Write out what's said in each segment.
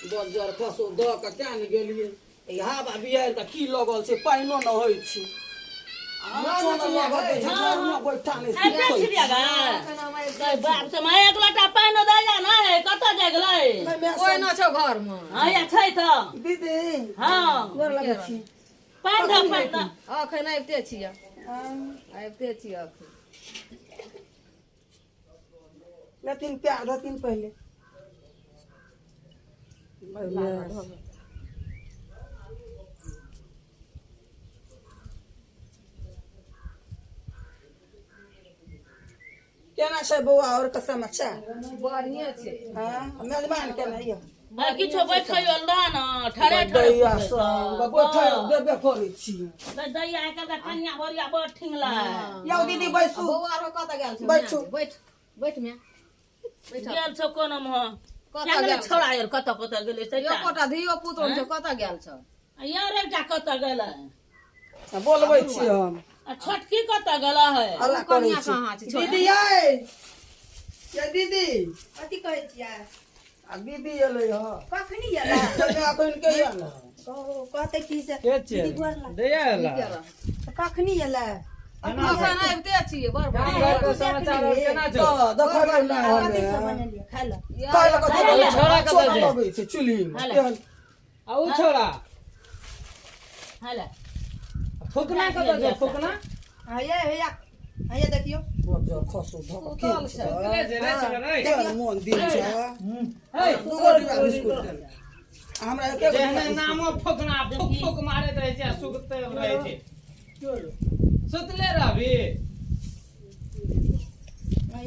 Buzzer Kharge the के क्या न गेलिए ई हवा बिहार के की लगल छै पाइनो न होय छै आछो न लगल छै घर में बैठा नै बाप से मैं एक लोटा पानी दे जा ना कत जा गेलै कोई न छौ घर में हां या छै त दीदी हां गोर लगै छी पानी द अखन आबिते छियै आबिते छियै अखन लेकिन प्यार रहथिन पहले केना छै बौआ और के समाचार बढ़िया छै हां मेजबान केना ये मैं किछो बैठियो ल ना ठरे दैया सब बैठा देबे करै छी दैया के कन्या भरिया बड़ ठिंगला यौ दीदी बैसू बौआ रो कत गेल छै बैठू बैठ बैठ में गेल छौ कोनो में कत क्या गेल छोड़ा यार कत गेलै से यो कोटा धियो पुतो छै कत गेल छ यार एकटा कत गेलै बोलबै छी हम आ छोटकी कत गेला है अल्लाह करै कन्या छी कहाँ छै दीदी आय ये दीदी कथी कहै छियै आ दीदी एलै ह कखनी एला अखन के एलै ओ कहते की से के छै दैया एला कखनी एला अखन आबिते छियै बड़ घर के समाचार और केना छौ देखबै ना कथी सब हमे बनेलियै खाय ला काहे लए कथी खाय ला, छोड़ा कतऽ छै? लगै छै चुल्ही में केहन आ उ छोड़ा हला फुकना कत छै फुकना हये हया हये देखियो बजर खसो धक के उतल छै। ले जे रे चल रे केहन मोन दिन छै हे दुगो रुपया बिस्कुट दे हमरा एके जेहने नामो फुकना फुक फुक मारैत रहै छै आ सुगते रहै छै सुतले रहबी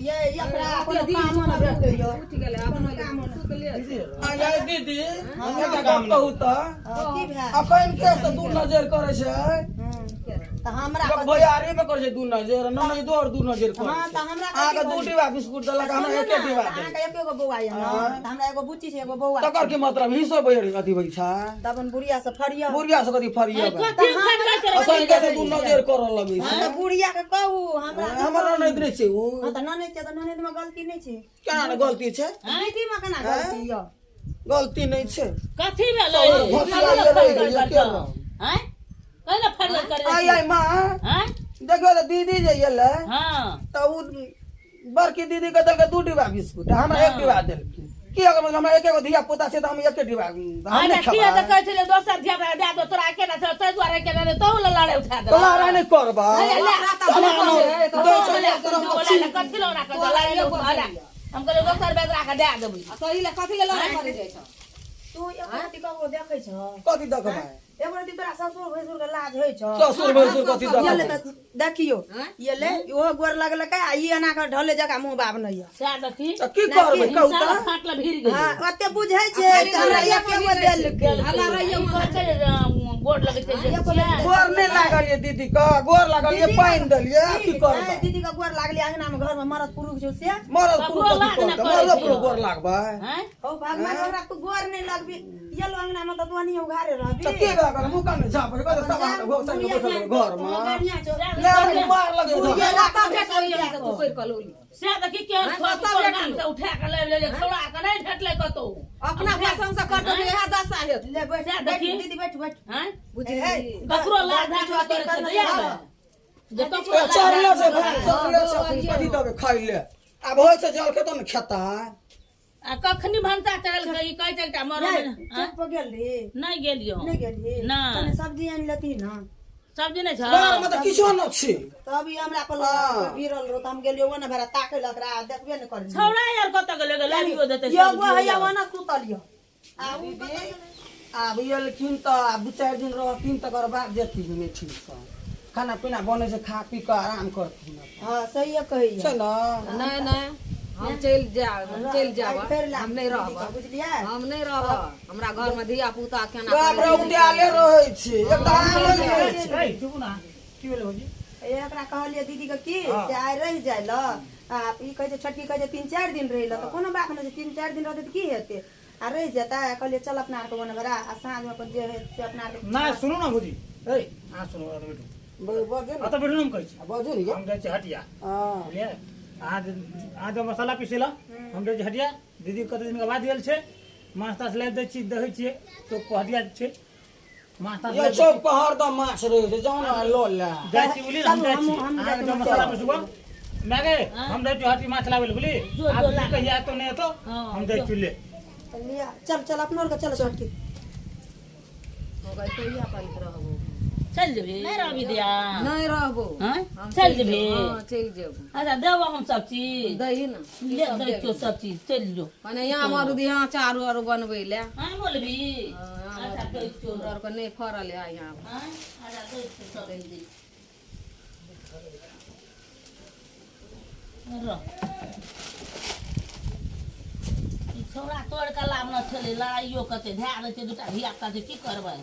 ये एकरा अपन काम न भेटैयो उठ गेलै अपन काम सुतले आय दीदी हम एकटा गप कहू त की भए अखन के से दू नजर करे छै त हमरा जब भैयारी में करे छै दू नजर ननै दो और दू नजर करे हां त हमरा आगे दू डिब्बा बिस्कुट देलक हमरा एके डिब्बा दे अहाँके एकेगो बौआ ये न त हमरा एगो बुच्ची छै एगो बौआ तकर की मतलब हिस्सो भैयारी अथी होइ छै तबन बुढ़िया से फरिया बुढ़िया से कथी फरिया कथी फटका अखन के से दू नजर करे लगे छै त बुढ़िया के कहू हमरा हमरा नै दे छै उ हां त ननद छै त ननद में गलती नहीं छै केना ने गलती छै नीति में केना गलती य गलती नै छै कथी भेलै भसिया ये रह गेल के हैं कहले फरिया करे आय आय मां हैं देखो त दीदी जे एले हां त उ बड़की दीदी के देलकै दू डिब्बा बिस्कुट हमरा एक डिब्बा देलकै की अगर हमरा एकेगो धिया पुता छै त हम एके डिब्बा हम अरे नै किया त खेबै कहै छले दोसर धिया दे दो तोरा केना छ तै दुआरे केना रे तौ लड़े उठा दे तोरा नै करबा हम कहले दोसर बैग राख दे देबै कहि ले कथि ले लड़ा करे जाइ छ तू एकरती कहो देखै छ कथी देखबै एकरती तोरा ससुर भैसुर के लाज होय छ ससुर भैसुर कथी ये ले देखबै त देखियो ये ले ओहो गोर लगल का आ ई एना के ढले जका मुंह बाप नै य से देखी त की करबै कहू त फाटल भीड़ गेल हां ओते बुझै छै हमरा एकेगो देल के हला रहिए बोर्ड लगे छै गोर नै लागल ये दीदी का गोर लागल ये पाइन देलिए की करबै दीदी का गोर लागली अंगना में घर में मरद पुरुष जो से मरद पुरुष कथी करतै मरद पुरुष गोर लागबै हैं ओ भगवान हमरा तू गोर नहीं लगबी ये लो अंगना में तो दुआनी उघारे रहबी त के गल मुका नै झाप कत सब घर में घर में बढ़िया छौ ले मार लगे ये तो लाता भेटल तू करि कलोली से देखी के उठा के ले ले छोड़ा के नहीं भेटले कतो अपना पसंद से कटो इहा दशा हेत ले बैठ से बैठ देखी दीदी बैठ बैठ हैं बुझि ककरो लाज धाज करे छै दिया जे ककरो चढ़ले से भाग चढ़ले से कथी दबे खाइ ले अब होय से जल के तो न खाता आ कखनी भनसा चढ़ल गई कह चलता मर चुप गेल रे नहीं गेलियो नहीं गेल रे नहीं। तने सब्जी आन लेती ना सब्जी नहीं छ घर में त किछो न छै तभी हमरा पर गिरल रो त हम गेलियो ना भरा ताके लकरा देखबे न कर छौड़ा यार कत गेले लालियो देते यो गो हैया वना सुतलियो आ उ आब एलखिन त दू चारि दिन रहथिन तकर बाद जेथिन मेठिन से खाना पीना बने से खा पी के आराम करथिन हां सही कहै छै न नहीं नहीं हम चल जाब हम नहीं रहब बुझलियै हम नहीं रहब हमरा घर में धिया पुता केना बाप रे उद्याले रहै छै एकदम चुप ना की भेलै भौजी एकरा कहलिए दीदी के की से आइ रह जाय ल आ ई कहै छै छटकी कहै छै 3-4 दिन रहि ल त कोनो बात नै छै 3-4 दिन रहतै त की हेतै आ रह जेता कहलिए चल अपना के बने बड़ा आ साँझ में अपन जे है से अपना के ना सुनो ना भौजी ए हां सुनो आ बैठो बजे आ त बैठो हम कहै छी बजू नि हम जाइ छी हटिया हां बुझलिए आज आज मसाला पीसेला हम जाइ छी हटिया दीदी कते दिन के बाद गेल छै माछ ताछ लाबि दै छी देखै छियै तो पहरिया छै माछ ताछ ये चौक पर हरदम माछ रहे छै जाऊ ना लो ले जाइ छी बुली हम जाइ छी अहाँ जो मसाला पिसबो मागे हम जाइ छी हटी माछ लाबै ले बुली आप कहिया तो नहीं तो हम जाइ छी ले लिया चल चल अपनो के चल छोटकी होगा कहिया पालित रहबो चल जेबी नहीं रहबी दिया नहीं रहबो हैं हम चल जेबी हां चल जेबो अच्छा देबो हम सब चीज दही ना ले दे तो सब चीज चल जो माने यहाँ मरुदी यहाँ चारू आरू बनबै ले हां बोलबी अच्छा तो चोर और को नहीं फरल है यहाँ हां अच्छा तो सब दे छोरा तोड़ के लाभ न छलै लड़ाइयो कते धै दै छै दुटा धिया पुता छै की करबै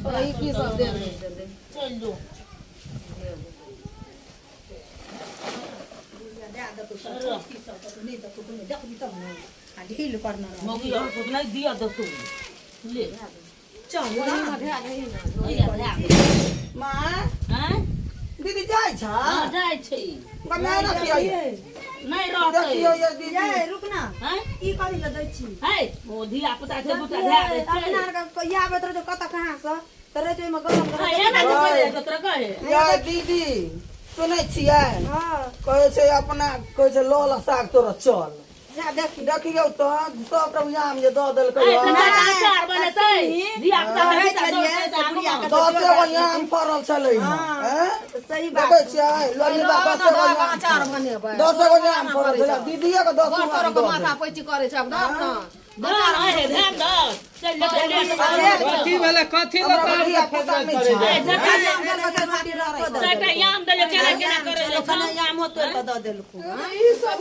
दही की सब दे दे चल जो ढील करना मौगी और कुछ नहीं दिया दो तू ले चल भैया भैया मां हैं दीदी जाय छ हां जाय छै कमाय ना खियाइए नहीं रहतै देखियो ये दीदी ये रुक ना हैं ई कहि ल दै छी है ओ धिया पुता छै दुटा धै दै छै अपना के या आबत रह कत कहां से तरे जे में गरम हां एना तो कहे तोरा कहे ये दीदी सुनै छियै हां कहै छै अपना कहै छै लल साग तोरा चल जा देखी देखियो तो सब रंगाम जे द देलकै ए तना अचार बनेतै धिया पुता रहै के छलियै से बुढ़िया के दसे गो आम फड़ल छलै हैं सही देखै बात छियै ललिता दसे गो अचार बनेबै दसे गो आम फड़ल छलै दीदीए के 10 बड़ गो को माथा पैची करे छै अब दाम ना ध्यान है ध्यान दो चल ले कथी भेलै कथी लऽ हमरा काम पता करे नहीं छै छै चाटा याम दे केना केना करे ले खाना यामो तो द देलकू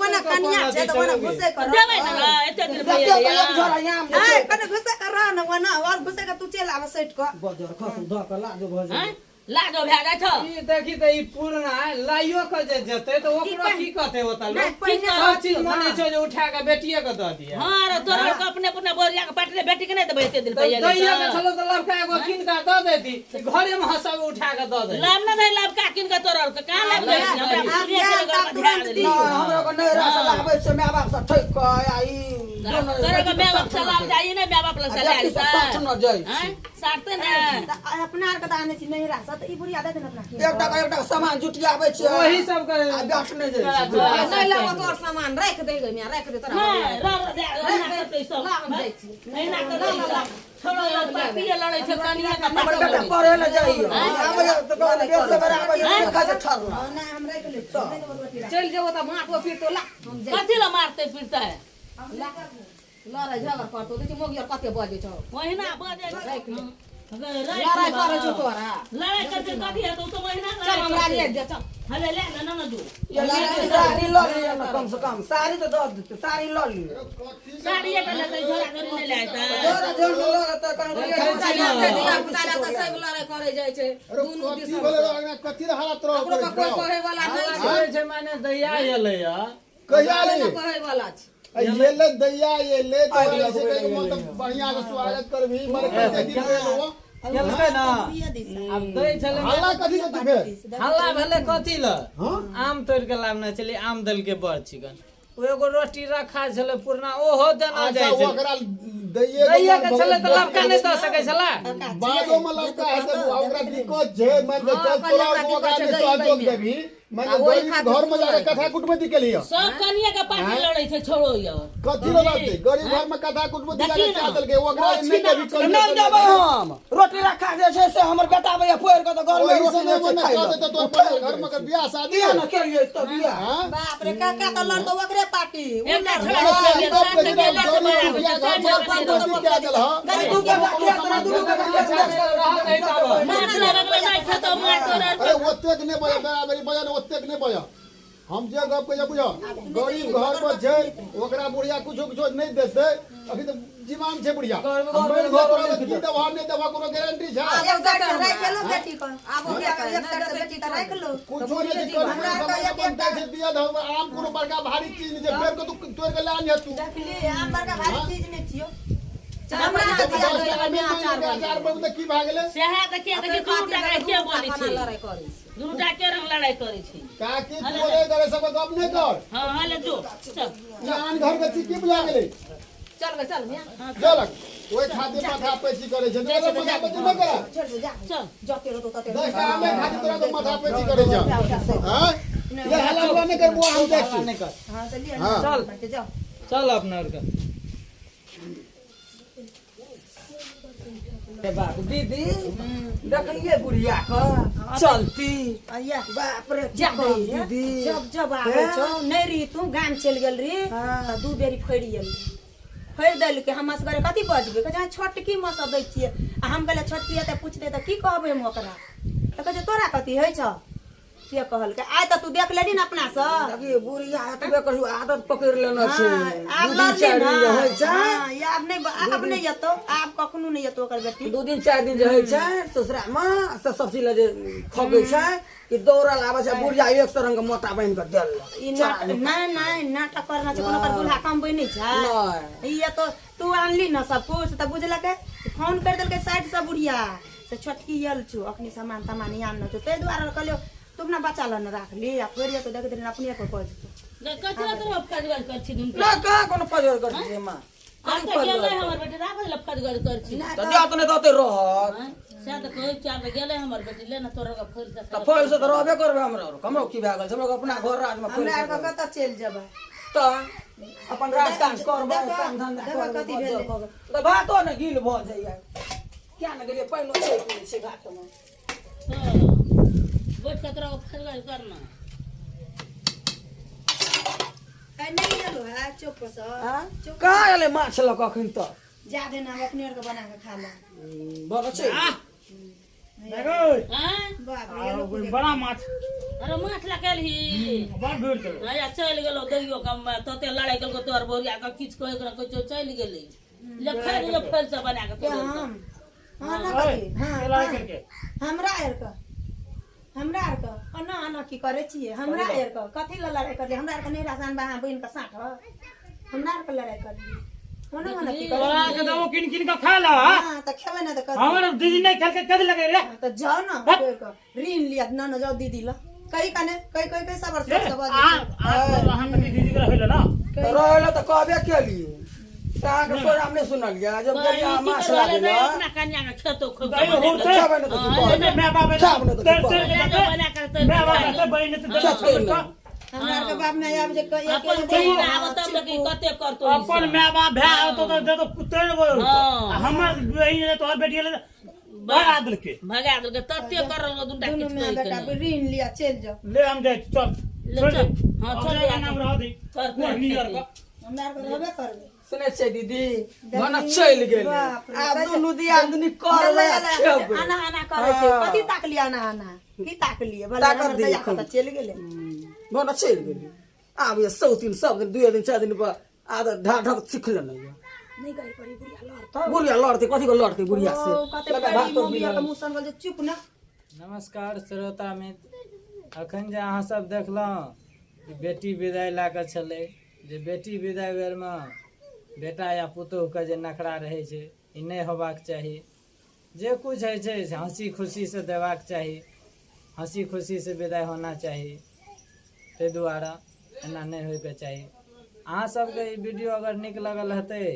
ओना कन्या छै त ओना घुसे कर देबै ना एते दिन देखियो भैया तो एक झोरा आम ए कने घुसे कर रह न ओना और घुसे के तू चल आब सेट क बजर खस ध के ला दे भज हैं लाजो भै जाइ छ ई देखी त ई पुरना लाइयो के जे जेतै त ओकरा की कहते होता नहीं, लोग पहिने सब चीज मने छै जे उठा के बेटिए के द दिया हां रे तोरा के अपने अपने बोरिया के पाटले बेटी के नहीं देबै एते दिन पहिले दैया के छलो त लड़का एगो किन के द देती घरे में हसब उठा के द दे लाभ न दे लाभ का किन के तोरा के कहां लाभ दे हमरा पूरे के घर में ध्यान दे हमरा को नहीं रस लाबै छै माय बाप से ठक के आई तोरा के माय बाप से लाभ जाई नहीं माय बाप लग से देखी से साथ न जाय हैं सारते ना अपना आर के दाने छी नहीं रास त ई बुढ़िया दे देना अपना एकटा सामान जुटियाबै छै वही सब के आ गाछ नहीं जाय छै नहीं लाबो तोर सामान राख दे गई मैं राख दे तोरा हां रह दे ना करते सब लाभ दै छी नहीं ना करते छोड़ो पापिए लड़ै छै कनिया का हमर बेटा पढ़े ले जाइयो आबै त कहले बेस से बराबर खा के ठरला ना हम राख ले चल जेबो त माटो फिर तो ला हम जाई कथी ला मारते फिरता है लड़ाई झगड़ करतो देखि मोगियर कते बजे छ महीना बजे लड़ाई करे छ तोरा लड़ाई करते कथी है तो महीना चल हमरा ले दे चल हले ले ना ना दू ये साड़ी ल लियो ना कम से कम साड़ी तो द देते साड़ी ल लियो साड़ी एक ले झोला कर ले ले आता जोरा जोर ल त कहीं दिया पुतारा त सब लड़ाई करे जाय छै दुनु दिस कथी हालत रहो ओकरो कोई कहे वाला नहीं छै कहै छै माने दैया एलै या कहिया ले कहे वाला छै ये ले दैया ये ले तो ऐसे कहीं मतलब बढ़िया से स्वागत कर भी मर के दिन ले लो केलकै ना अब दै छलै हल्ला कथी के तू फेर हल्ला भेलै कथी ल हां आम तोड़ के लाबने छलै आम दल के बड़ चिकन ओ एगो रोटी रखा छलै पुरना ओहो देना अच्छा जाइ वो छै ओकरा दैये दैया के छलै त लबका नहीं दऽ सकै छला बादो में लड़का है तो ओकरा दिक्कत छै मैं तो चल तोरा ओकरा में सहयोग देबी मैं गरीब घर में जाके कथा कुटुंबी के लिए सब कनिया के पार्टी लड़ै छै छोड़ो यो कथी लड़ते गरीब घर में कथा कुटुंबी के क्या दल के ओकरा नहीं देबी नहीं देबै हम रोटी रखा जे छै से हमर बेटा भैया फोड़ के त घर में ओही रोटी समय नहीं में खाइ कह दे तो तोर घर में बियाह शादी दिया न के लिए त दिया हां बाप रे काका त लड़ तो ओकरे पार्टी एकटा छोड़ा तू के बाकी तोरा दुनु के माछ लगले नहीं खतो मार तोरा अरे ओतेक नहीं बजा बराबरी बजा ओतेक नहीं बजा हम जे गप के बुझो गरीब घर पर छै ओकरा बुढ़िया कुछो कुछो नहीं देते अभी तो जीवान छै बुढ़िया हमर घर पर की दवा नहीं दवा कोनो गारंटी छै एक साइड से राख लो बेटी को आब हो गया एक साइड से बेटी का राख लो कुछो नहीं कर समय अपन दे दिया दो आम कोनो बड़का भारी चीज नहीं छै फेर को तू तोड़ के ला नहीं तू देख लिए आम बड़का भारी चीज नहीं छियो हमरा हजार पर की भाग गेले सेहा देखिए देखिए दुनू टाका के बोली छै लड़ाई करे दुनू टाका के रंग लड़ाई करे छै काकी बोले करे सब गप नहीं कर हां हाले जो चल यान घर के की बुला गेले चल गए चल चल ओए खातिर माथा पैची करे छै तो माथा पैची न करा चल जा चल जते रहो तते देख का हमें खातिर तोरा तो माथा पैची करे छै हां ये हल्ला नहीं करबो हम देख नहीं कर हां चलिए हाँ। चल जाओ चल अपना और का ए बाप दीदी देखलिए बुढ़िया का चलती आया बाप रे जा दीदी जब जब आवे छौ नहीं रही तू गाम चल गेल री त दू बेरी फैड़ गेल फैड़ देल के हम असगरे कथी बजबे के जहाँ छोटकी मस दै छियै आ हम कहले छोटकी त पूछते त की कहबै हम ओकरा त कहे तोरा कथी होइ छ से कहल के आइ त तू देख लेनी न अपना से देखिए बुढ़िया एतबे करू आदत पकड़ लेना छै आब दू दिन चारि दिन जे होइ छै हां ये अब नहीं जतो आब कखनो नहीं जतो ओकर बेटी 2 दिन 4 दिन जे होइ छै ससुरा में से सब चीज जे खगै छै कि दौड़ल आबै छै बुढ़िया एक तरंग मोटा बनि के देल ई नहीं नाटक करना छै कोनो पर दूल्हा कम बनै छै नहीं ये तो तू आनली न सब कुछ त बुझलक फोन कर देलकै साइड से बुढ़िया से छोटकी यल छु अपनी सामान तमान आन न छु तै दुआरे कहलियो तू अपना बच्चा लन राख ली आ फेर ये तो देख दिन अपने को कह दे कचरा तो फटगर कर छी दुन ना का कोनो पजर कर छै मां आ त गेलै हमर बेटी राखै ल फटगर कर छी त दिया त नै दते रहत से त कहै चार त गेलै हमर बेटी ले न तोरा का फैल त फैल से त रहबे करबे हमरा कमरो की भए गेल छै हमरा अपना घर राज में फैल हमरा आर कत चल जेबै त अपन राजकाज करबै काम धंधा करबै त भातो न गिल भ जाइए क्या न गेलिए पाइनो छै घाट में बैठ के तोरा फटगर करना ए नहीं गेलो है चुप से का एले माछ लक अखन त जा देना हम अपने आर के बना के खा ले बड़ छै देखो हां बाप रे ये लोग बड़ा माछ अरे माछ ला केलही बड़ भीड़ कर आया चल गेलो दैयो कम तते लड़ाई केलको तोर बोरिया का किछ कह के कह चल गेलै ले फेर से बना के क्या तो हम हां ना कथी लड़ाई करके हमरा आर का ना की करे छिए हमरा आर का कथी ला लड़ाई कर हमरा आर का नहीं रासान बहा बहन का साथ हमरा आर का लड़ाई कर ली होना की करे लड़ा के दो किन किन का खा ला हां त खेबे ना त कर हमर दीदी नहीं खेल के कद लगे रे त जाओ ना ऋण लिया ना जाओ दीदी ला कई कने कई सबर सब हम दीदी के रहल ना रहल त कहबे केलिए ता के प्रोग्राम नहीं सुनलिए जब गलिया माछ लागल अपना कन्या का खेतो खो कहीं होते खाबे न त तू मैं बाप खाबे न त तू बना कर मैं बाप से बहन से हमरा आर के बाप में आब जे अपन बहिन आब तब लगी कते करतो अपन मैं बाप भै तो दे तो कुत्ते हमर बहन ने तोहर बेटी ले भगा दिल के तते करल दुटा दोनों किछ में बेटा कह ऋण लिया चल जाओ ले हम जाए चल ले चल हां चल चल नाम रह दे कर न्यूयॉर्क का हमरा आर के रहबे करबे सुनै छै दीदी मन चल गेल आब दुनु दिया दुनी करबै खेबै आना करे छै कथी ताकलिए आना की ताकलिए भला ताकत दया त चल गेले मन चल गेल आब ये 100 दिन सब दिन 2 दिन 4 दिन पर आदत ढाढक सीख लेने नहीं गई पड़ी बुढ़िया लड़ बुढ़िया लड़ते कथी को लड़ते बुढ़िया से कते बड़ी मम्मी के मुंह संगल जे चुप ना नमस्कार श्रोता मित्र अखन जे अहाँ सब देखलहुँ कि बेटी विदाई लए कऽ छलै जे बेटी विदाई बेरमे बेटा या पुतोहूके जे नखरा रहै छै ई नहि होबाक चाही जे कुछ होइ छै से हँसी खुशी से देबाक चाही हँसी खुशी से विदाई होना चाही ताहि दुआरे एना नहि होइके चाही अहाँ सबके ई वीडियो अगर नीक लगल हेतै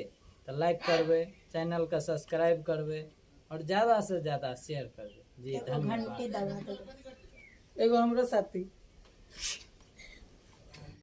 तऽ लाइक करबै चैनलके सब्सक्राइब करबै और ज़्यादा से ज़्यादा शेयर करबै जी धन्यवाद घंटी दबा दे एगो हमरो साथी